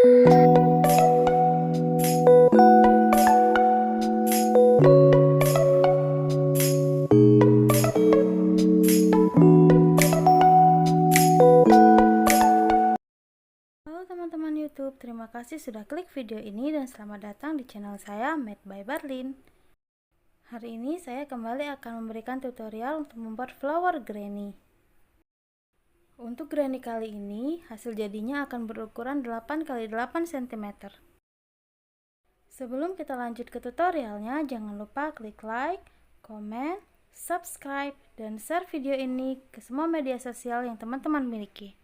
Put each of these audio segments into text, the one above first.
Halo teman-teman YouTube, terima kasih sudah klik video ini dan selamat datang di channel saya Made by Barlin. Hari ini saya kembali akan memberikan tutorial untuk membuat flower granny. Untuk granny kali ini, hasil jadinya akan berukuran 8x8 cm. Sebelum kita lanjut ke tutorialnya, jangan lupa klik like, komen, subscribe, dan share video ini ke semua media sosial yang teman-teman miliki.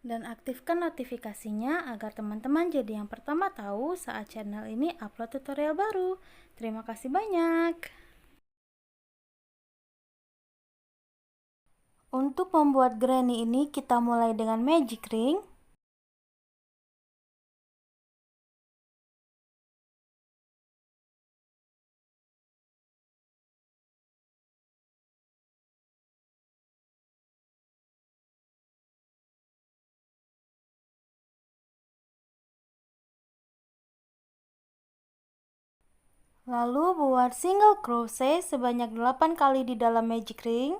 Dan aktifkan notifikasinya agar teman-teman jadi yang pertama tahu saat channel ini upload tutorial baru. Terima kasih banyak. Untuk membuat granny ini kita mulai dengan magic ring. Lalu buat single crochet sebanyak 8 kali di dalam magic ring.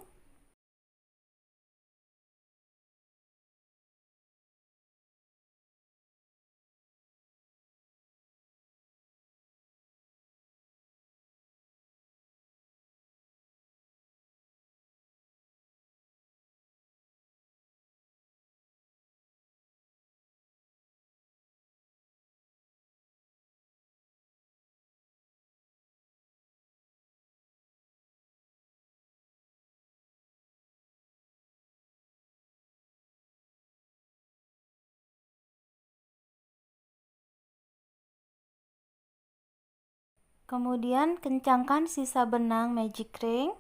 Kemudian kencangkan sisa benang magic ring.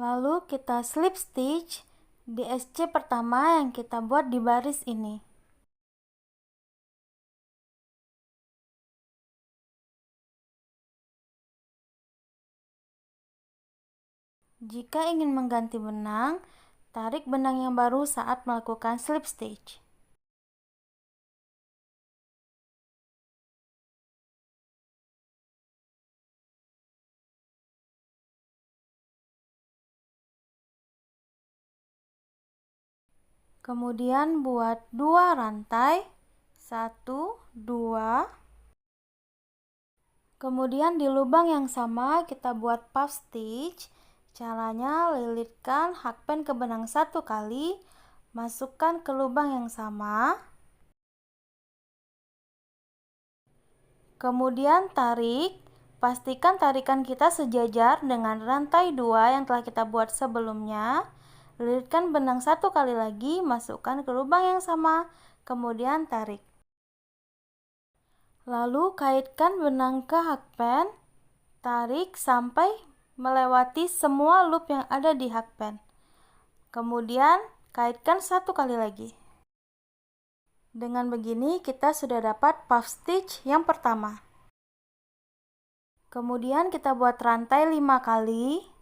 Lalu kita slip stitch di SC pertama yang kita buat di baris ini. Jika ingin mengganti benang, tarik benang yang baru saat melakukan slip stitch. Kemudian buat 2 rantai, 1, 2. Kemudian di lubang yang sama kita buat puff stitch. Caranya lilitkan hakpen ke benang 1 kali, masukkan ke lubang yang sama. Kemudian tarik, pastikan tarikan kita sejajar dengan rantai 2 yang telah kita buat sebelumnya. Lilitkan benang 1 kali lagi, masukkan ke lubang yang sama, kemudian tarik. Lalu kaitkan benang ke hakpen, tarik sampai melewati semua loop yang ada di hakpen. Kemudian kaitkan 1 kali lagi. Dengan begini kita sudah dapat puff stitch yang pertama. Kemudian kita buat rantai 5 kali.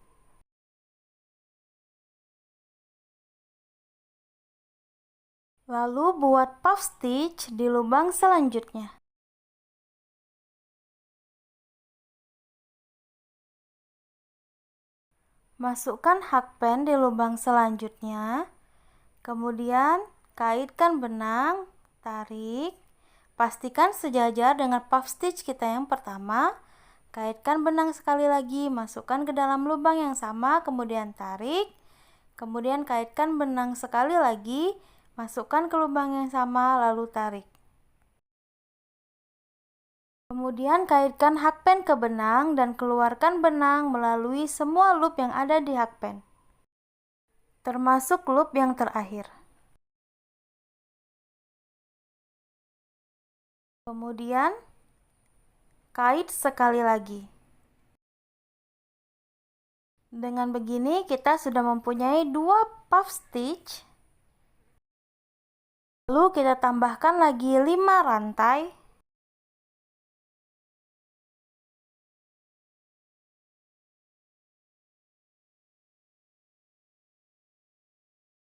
Lalu buat puff stitch di lubang selanjutnya. Masukkan hakpen di lubang selanjutnya. Kemudian kaitkan benang, tarik. Pastikan sejajar dengan puff stitch kita yang pertama. Kaitkan benang sekali lagi, masukkan ke dalam lubang yang sama, kemudian tarik. Kemudian kaitkan benang sekali lagi, masukkan ke lubang yang sama, lalu tarik. Kemudian kaitkan hakpen ke benang dan keluarkan benang melalui semua loop yang ada di hakpen, termasuk loop yang terakhir. Kemudian kait sekali lagi. Dengan begini kita sudah mempunyai 2 puff stitch. Lalu kita tambahkan lagi 5 rantai.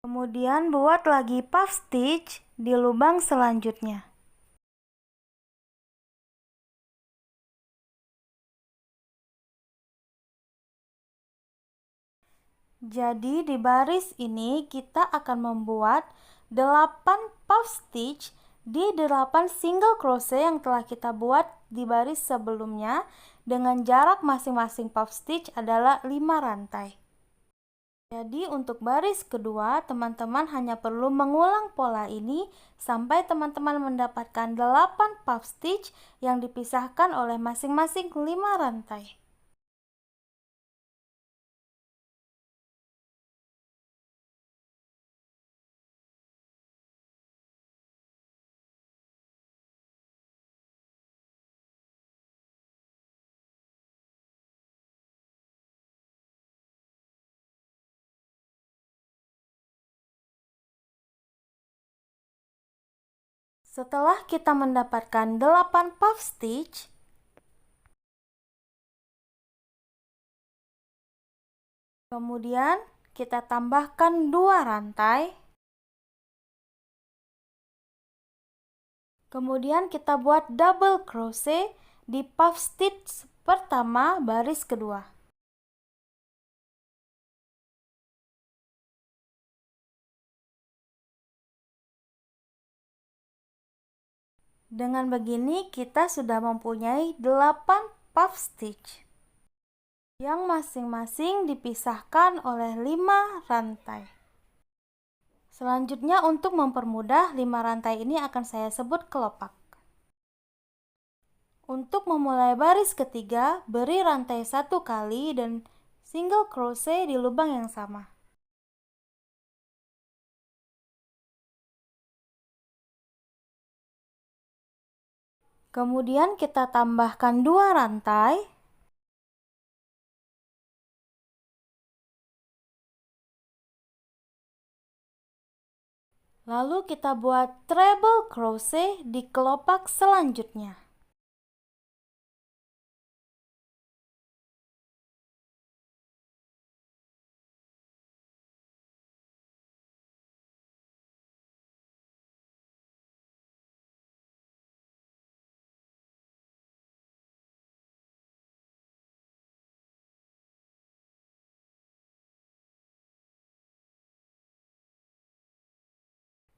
Kemudian buat lagi puff stitch di lubang selanjutnya. Jadi di baris ini kita akan membuat 8 puff stitch di 8 single crochet yang telah kita buat di baris sebelumnya dengan jarak masing-masing puff stitch adalah 5 rantai. Jadi untuk baris kedua, teman-teman hanya perlu mengulang pola ini sampai teman-teman mendapatkan 8 puff stitch yang dipisahkan oleh masing-masing 5 rantai. Setelah kita mendapatkan 8 puff stitch, kemudian kita tambahkan 2 rantai. Kemudian kita buat double crochet di puff stitch pertama baris kedua. Dengan begini kita sudah mempunyai 8 puff stitch yang masing-masing dipisahkan oleh 5 rantai. Selanjutnya untuk mempermudah 5 rantai ini akan saya sebut kelopak. Untuk memulai baris ketiga, beri rantai 1 kali dan single crochet di lubang yang sama. Kemudian kita tambahkan 2 rantai. Lalu kita buat treble crochet di kelopak selanjutnya.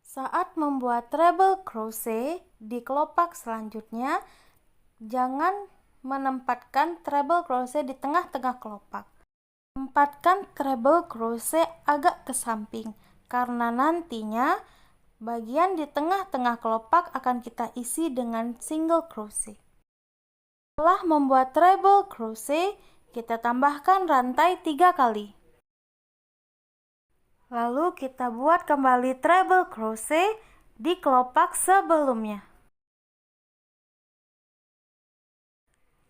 Saat membuat treble crochet di kelopak selanjutnya, jangan menempatkan treble crochet di tengah-tengah kelopak. Tempatkan treble crochet agak ke samping, karena nantinya bagian di tengah-tengah kelopak akan kita isi dengan single crochet. Setelah membuat treble crochet, kita tambahkan rantai 3 kali. Lalu kita buat kembali treble crochet di kelopak sebelumnya.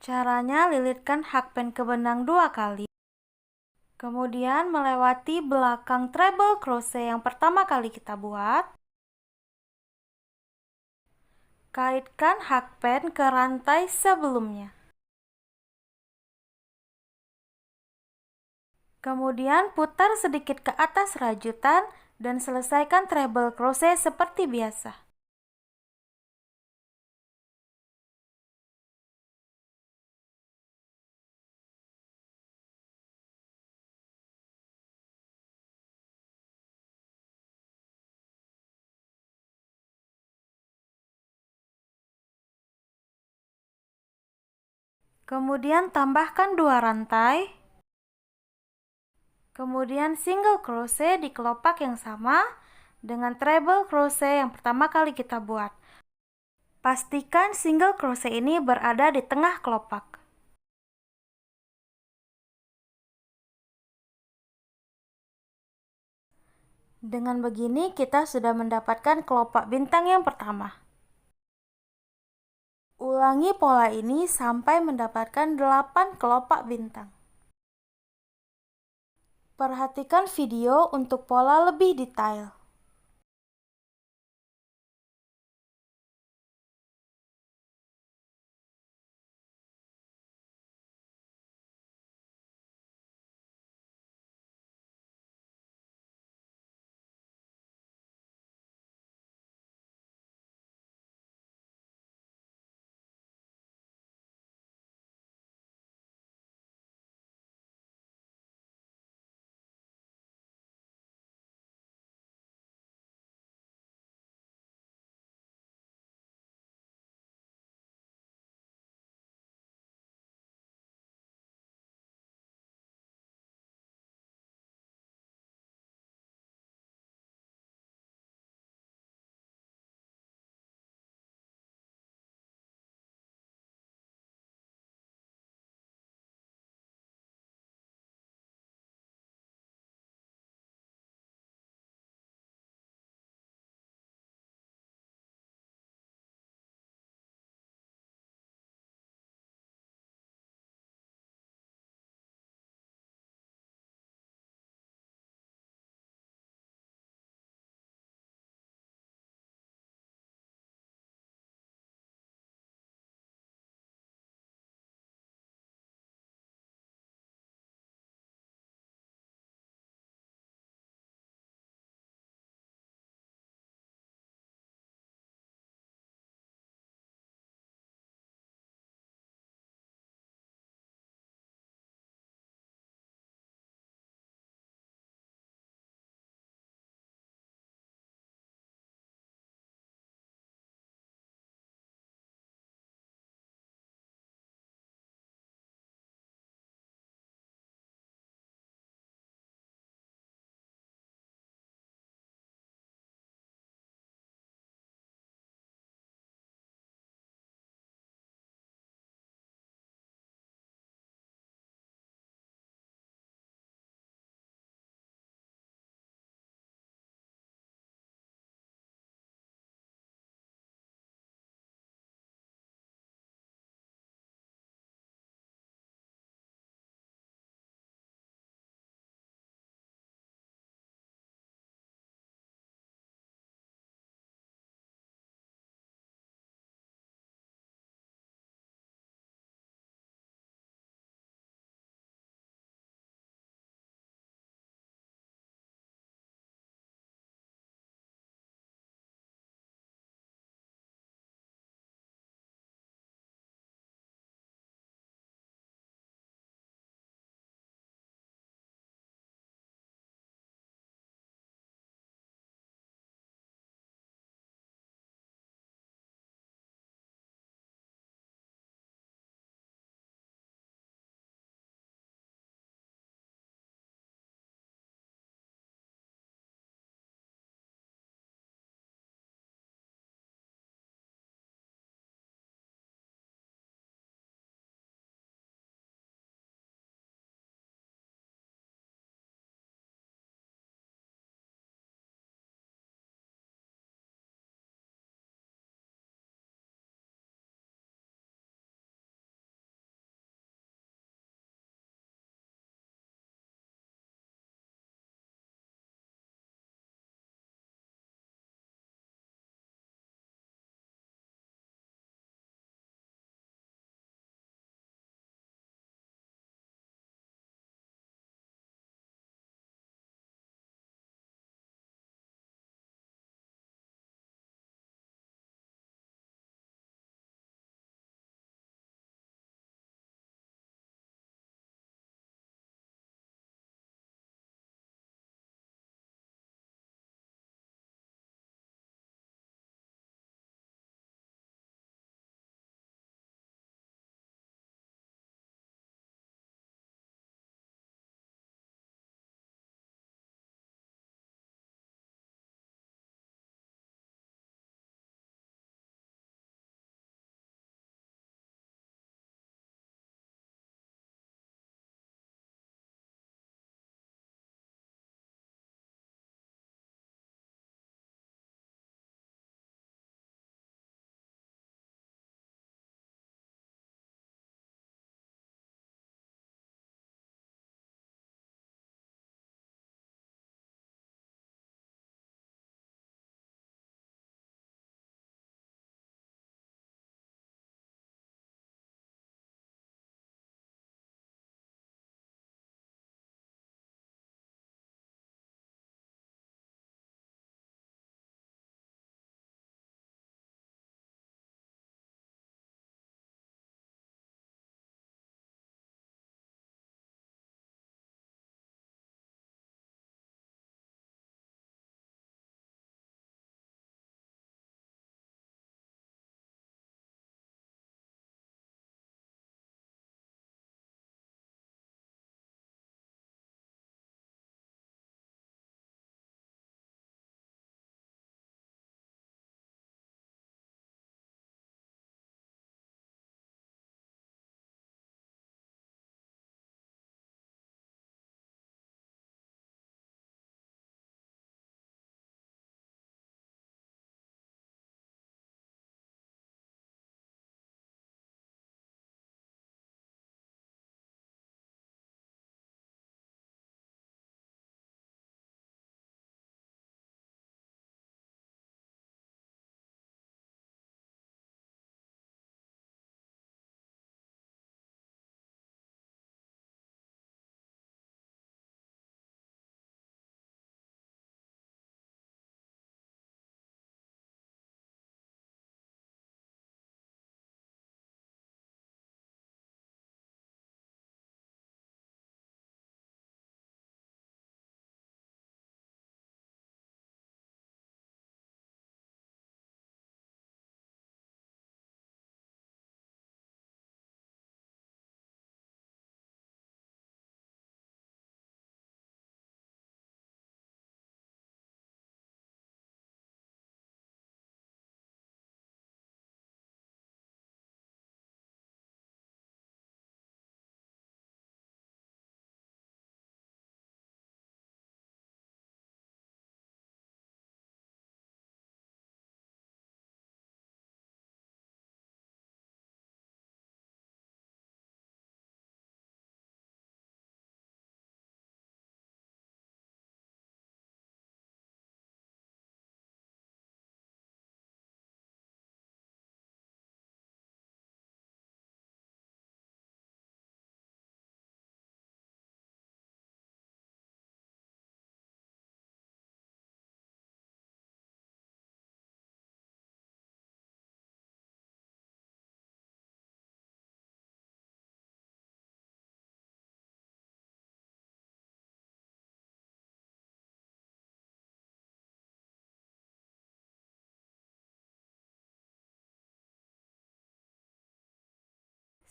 Caranya, lilitkan hakpen ke benang 2 kali. Kemudian melewati belakang treble crochet yang pertama kali kita buat. Kaitkan hakpen ke rantai sebelumnya. Kemudian putar sedikit ke atas rajutan dan selesaikan treble crochet seperti biasa. Kemudian tambahkan 2 rantai. Kemudian single crochet di kelopak yang sama dengan treble crochet yang pertama kali kita buat. Pastikan single crochet ini berada di tengah kelopak. Dengan begini kita sudah mendapatkan kelopak bintang yang pertama. Ulangi pola ini sampai mendapatkan 8 kelopak bintang. Perhatikan video untuk pola lebih detail.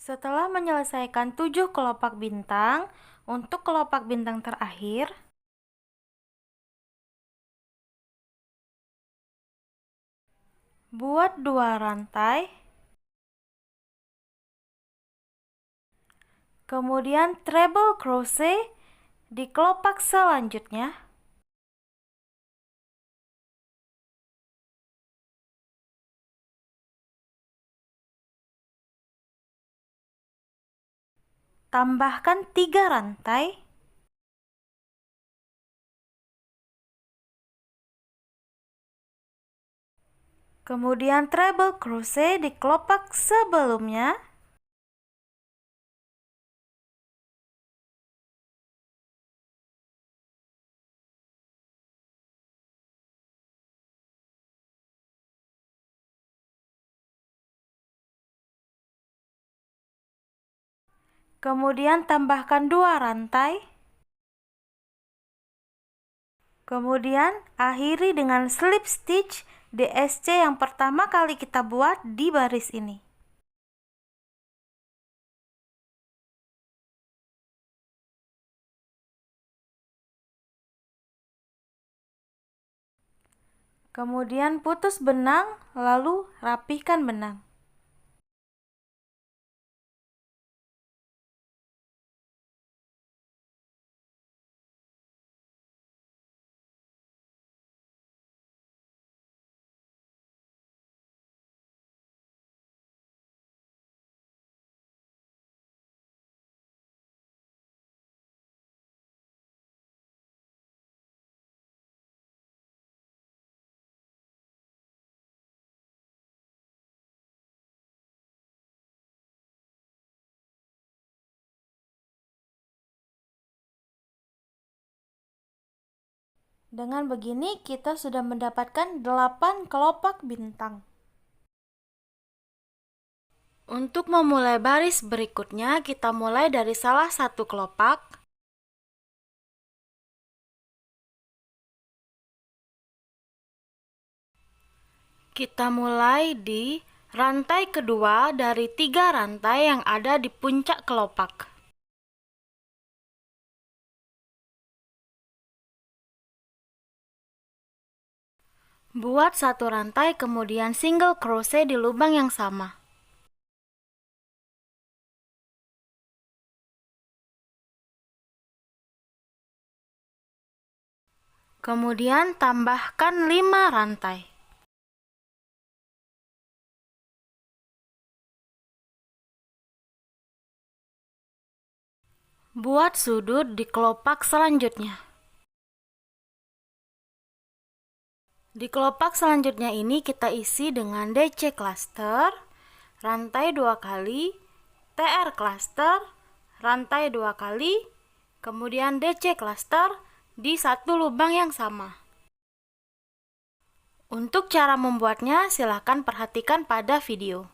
Setelah menyelesaikan 7 kelopak bintang, untuk kelopak bintang terakhir, buat 2 rantai, kemudian treble crochet di kelopak selanjutnya. Tambahkan 3 rantai. Kemudian treble crochet di kelopak sebelumnya. Kemudian tambahkan 2 rantai. Kemudian akhiri dengan slip stitch DSC yang pertama kali kita buat di baris ini. Kemudian putus benang, lalu rapihkan benang. Dengan begini kita sudah mendapatkan 8 kelopak bintang. Untuk memulai baris berikutnya, kita mulai dari salah satu kelopak. Kita mulai di rantai kedua dari 3 rantai yang ada di puncak kelopak. Buat 1 rantai, kemudian single crochet di lubang yang sama. Kemudian tambahkan 5 rantai. Buat sudut di kelopak selanjutnya. Di kelopak selanjutnya ini kita isi dengan DC cluster, rantai 2 kali, TR cluster, rantai 2 kali, kemudian DC cluster di satu lubang yang sama. Untuk cara membuatnya, silakan perhatikan pada video.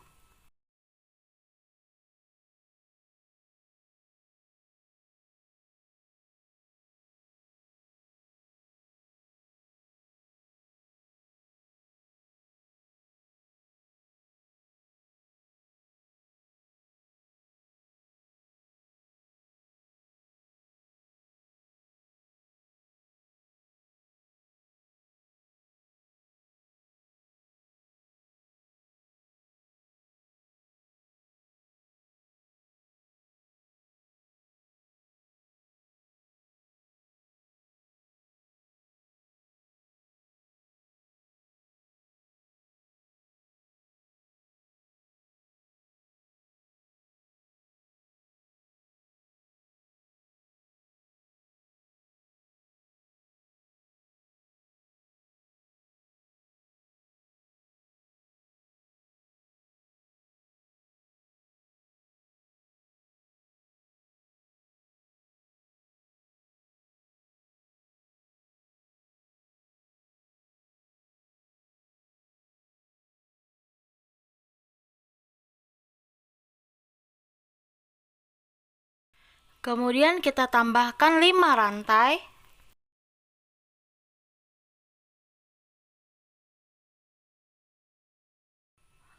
Kemudian kita tambahkan 5 rantai.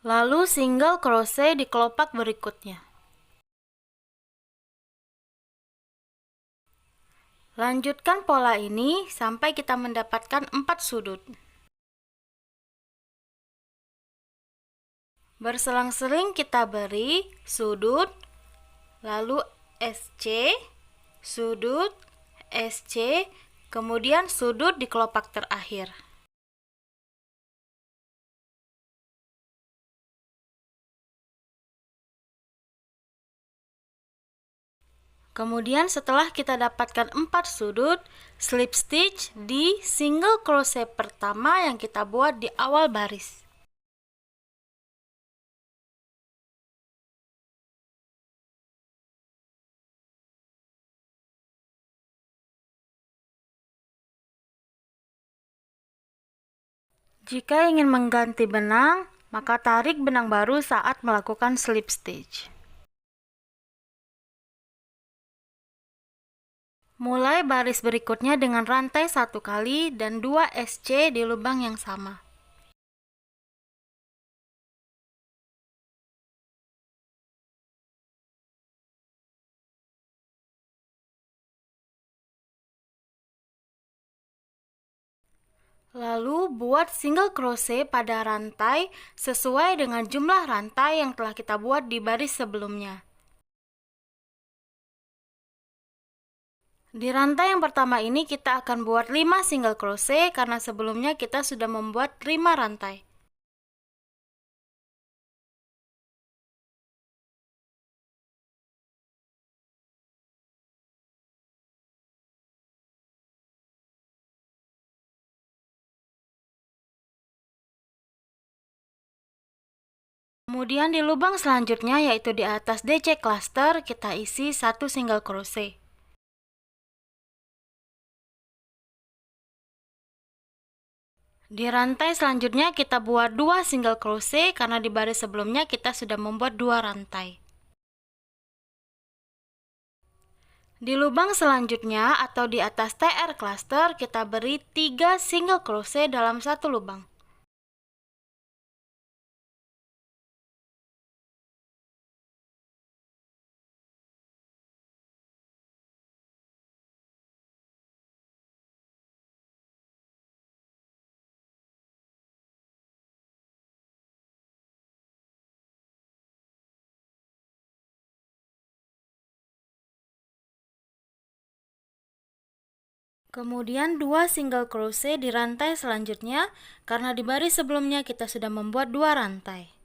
Lalu single crochet di kelopak berikutnya. Lanjutkan pola ini sampai kita mendapatkan 4 sudut. Berselang-seling kita beri sudut, lalu SC, sudut, SC, kemudian sudut di kelopak terakhir. Kemudian setelah kita dapatkan 4 sudut, slip stitch di single crochet pertama yang kita buat di awal baris. Jika ingin mengganti benang, maka tarik benang baru saat melakukan slip stitch. Mulai baris berikutnya dengan rantai 1 kali dan 2 SC di lubang yang sama. Lalu buat single crochet pada rantai sesuai dengan jumlah rantai yang telah kita buat di baris sebelumnya. Di rantai yang pertama ini kita akan buat 5 single crochet karena sebelumnya kita sudah membuat 5 rantai. Kemudian di lubang selanjutnya yaitu di atas DC cluster kita isi 1 single crochet. Di rantai selanjutnya kita buat 2 single crochet karena di baris sebelumnya kita sudah membuat 2 rantai. Di lubang selanjutnya atau di atas TR cluster kita beri 3 single crochet dalam satu lubang. Kemudian 2 single crochet di rantai selanjutnya karena di baris sebelumnya kita sudah membuat 2 rantai.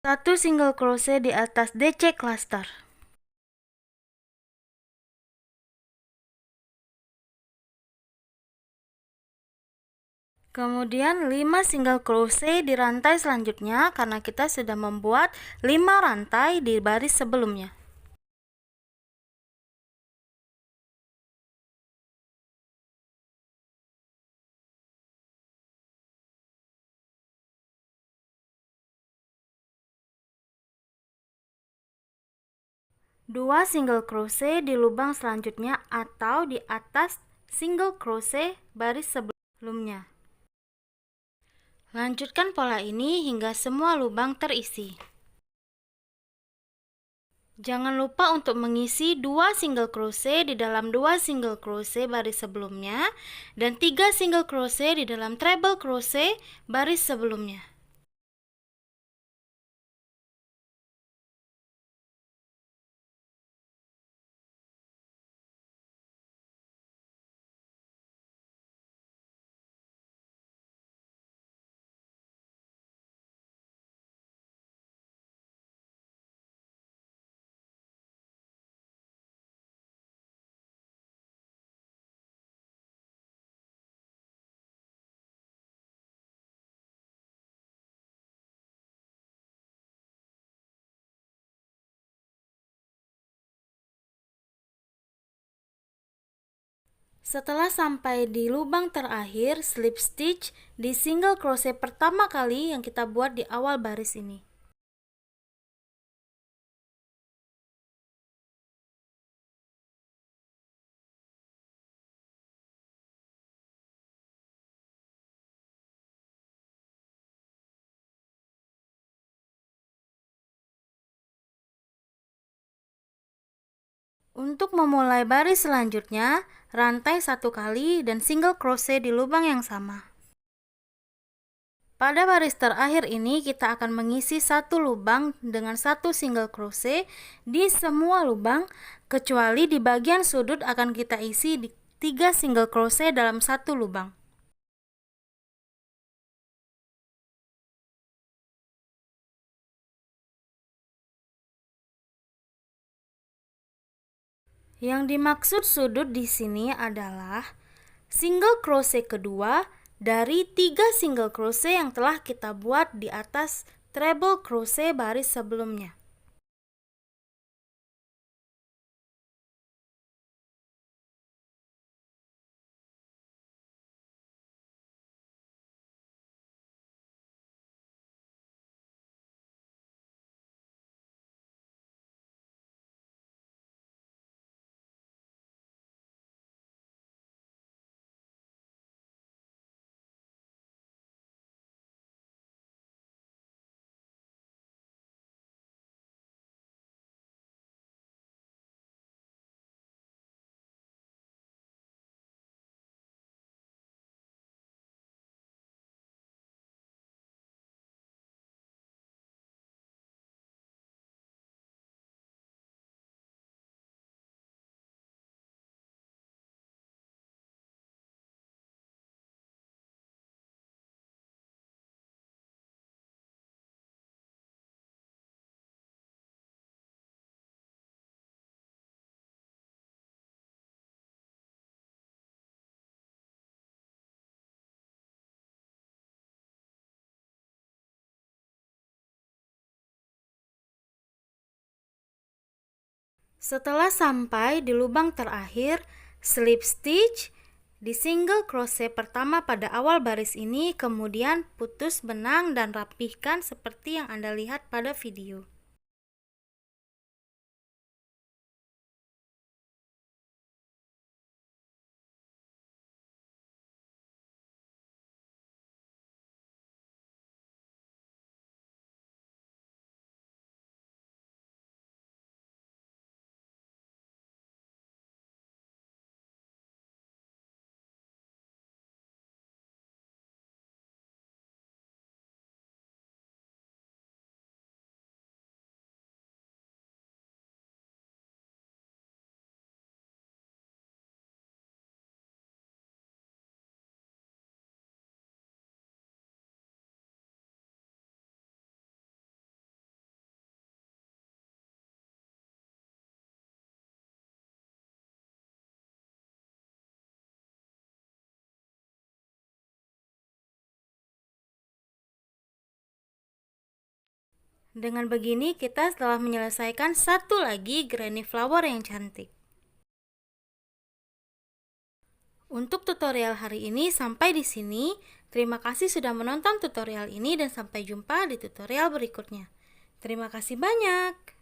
1 single crochet di atas DC cluster. Kemudian 5 single crochet di rantai selanjutnya karena kita sudah membuat 5 rantai di baris sebelumnya. Dua single crochet di lubang selanjutnya atau di atas single crochet baris sebelumnya. Lanjutkan pola ini hingga semua lubang terisi. Jangan lupa untuk mengisi 2 single crochet di dalam 2 single crochet baris sebelumnya dan 3 single crochet di dalam treble crochet baris sebelumnya. Setelah sampai di lubang terakhir, slip stitch di single crochet pertama kali yang kita buat di awal baris ini. Untuk memulai baris selanjutnya, rantai 1 kali dan single crochet di lubang yang sama. Pada baris terakhir ini kita akan mengisi 1 lubang dengan 1 single crochet di semua lubang, kecuali di bagian sudut akan kita isi di 3 single crochet dalam 1 lubang. Yang dimaksud sudut di sini adalah single crochet kedua dari 3 single crochet yang telah kita buat di atas treble crochet baris sebelumnya. Setelah sampai di lubang terakhir, slip stitch di single crochet pertama pada awal baris ini, kemudian putus benang dan rapihkan seperti yang Anda lihat pada video. Dengan begini kita telah menyelesaikan satu lagi granny flower yang cantik. Untuk tutorial hari ini sampai di sini. Terima kasih sudah menonton tutorial ini dan sampai jumpa di tutorial berikutnya. Terima kasih banyak.